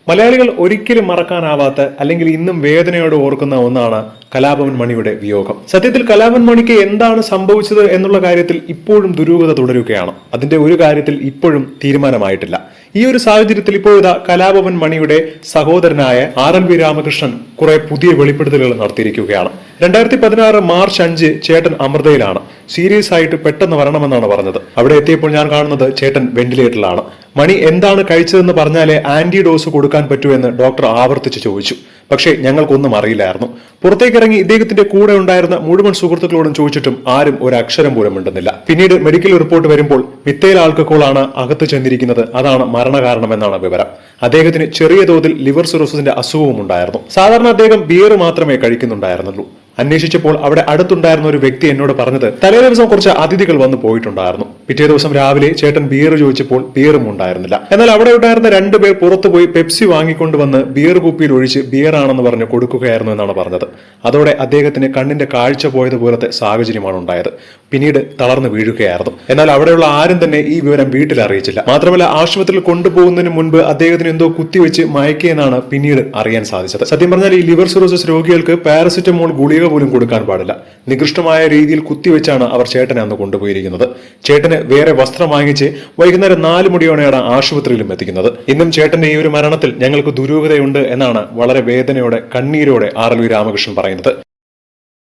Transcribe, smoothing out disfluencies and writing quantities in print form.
മലയാളികൾ ഒരിക്കലും മറക്കാനാവാത്ത അല്ലെങ്കിൽ ഇന്നും വേദനയോടെ ഓർക്കുന്ന ഒന്നാണ് കലാഭവൻ മണിയുടെ വിയോഗം. സത്യത്തിൽ കലാഭവൻ മണിക്ക് എന്താണ് സംഭവിച്ചത് എന്നുള്ള കാര്യത്തിൽ ഇപ്പോഴും ദുരൂഹത തുടരുകയാണ്. അതിന്റെ ഒരു കാര്യത്തിൽ ഇപ്പോഴും തീരുമാനമായിട്ടില്ല. ഈ ഒരു സാഹചര്യത്തിൽ ഇപ്പോഴത്തെ കലാഭവൻ മണിയുടെ സഹോദരനായ RLV രാമകൃഷ്ണൻ കുറെ പുതിയ വെളിപ്പെടുത്തലുകൾ നടത്തിയിരിക്കുകയാണ്. 2016 മാർച്ച് 5 ചേട്ടൻ അമൃതയിലാണ്. സീരിയസ് ആയിട്ട് പെട്ടെന്ന് വരണമെന്നാണ് പറഞ്ഞത്. അവിടെ എത്തിയപ്പോൾ ഞാൻ കാണുന്നത് ചേട്ടൻ വെന്റിലേറ്ററിലാണ്. മണി എന്താണ് കഴിച്ചതെന്ന് പറഞ്ഞാലേ ആന്റി ഡോസ് കൊടുക്കാൻ പറ്റൂ എന്ന് ഡോക്ടർ ആവർത്തിച്ച് ചോദിച്ചു. പക്ഷേ ഞങ്ങൾക്കൊന്നും അറിയില്ലായിരുന്നു. പുറത്തേക്കിറങ്ങി ഇദ്ദേഹത്തിന്റെ കൂടെ ഉണ്ടായിരുന്ന മുഴുവൻ സുഹൃത്തുക്കളോടും ചോദിച്ചിട്ടും ആരും ഒരു അക്ഷരം പോലും മിണ്ടുന്നില്ല. പിന്നീട് മെഡിക്കൽ റിപ്പോർട്ട് വരുമ്പോൾ മിഥൈൽ ആൽക്കഹോളാണ് അകത്ത് ചെന്നിരിക്കുന്നത്, അതാണ് മരണകാരണമെന്നാണ് വിവരം. അദ്ദേഹത്തിന് ചെറിയ തോതിൽ ലിവർ സിറോസിന്റെ അസുഖവും ഉണ്ടായിരുന്നു. സാധാരണ അദ്ദേഹം ബിയർ മാത്രമേ കഴിക്കുന്നുണ്ടായിരുന്നുള്ളൂ. അന്വേഷിച്ചപ്പോൾ അവിടെ അടുത്തുണ്ടായിരുന്ന ഒരു വ്യക്തി എന്നോട് പറഞ്ഞത് തലേ ദിവസം കുറച്ച് അതിഥികൾ വന്നു പോയിട്ടുണ്ടായിരുന്നു. പിറ്റേ ദിവസം രാവിലെ ചേട്ടൻ ബിയർ ചോദിച്ചപ്പോൾ ബിയറും ഉണ്ടായിരുന്നില്ല. എന്നാൽ അവിടെ ഉണ്ടായിരുന്ന 2 പേർ പുറത്തുപോയി പെപ്സി വാങ്ങിക്കൊണ്ടുവന്ന് ബിയർ കുപ്പിയിൽ ഒഴിച്ച് ബിയർ ആണെന്ന് പറഞ്ഞ് കൊടുക്കുകയായിരുന്നു എന്നാണ് പറഞ്ഞത്. അതോടെ അദ്ദേഹത്തിന് കണ്ണിന്റെ കാഴ്ച പോയതുപോലത്തെ സാഹചര്യമാണ് ഉണ്ടായത്. പിന്നീട് തളർന്നു വീഴുകയായിരുന്നു. എന്നാൽ അവിടെയുള്ള ആരും തന്നെ ഈ വിവരം വീട്ടിൽ അറിയിച്ചില്ല. മാത്രമല്ല ആശുപത്രിയിൽ കൊണ്ടുപോകുന്നതിന് മുൻപ് അദ്ദേഹത്തിന് എന്തോ കുത്തിവെച്ച് മയക്കിയെന്നാണ് പിന്നീട് അറിയാൻ സാധിച്ചത്. സത്യം പറഞ്ഞാൽ ഈ ലിവർ സിറോസിസ് രോഗികൾക്ക് പാരസിറ്റമോൾ ഗുളിക പോലും കൊടുക്കാൻ പാടില്ല. നികൃഷ്ടമായ രീതിയിൽ കുത്തിവെച്ചാണ് അവർ ചേട്ടനെ അന്ന് കൊണ്ടുപോയിരിക്കുന്നത്. ചേട്ടന് വേറെ വസ്ത്രം വാങ്ങിച്ച് വൈകുന്നേരം 4 മണിയോടെയാണ് ആശുപത്രിയിലും എത്തിക്കുന്നത്. ഇന്നും ചേട്ടന്റെ ഈ ഒരു മരണത്തിൽ ഞങ്ങൾക്ക് ദുരൂഹതയുണ്ട് എന്നാണ് വളരെ വേദനയോടെ കണ്ണീരോടെ RLV രാമകൃഷ്ണൻ പറയുന്നത്.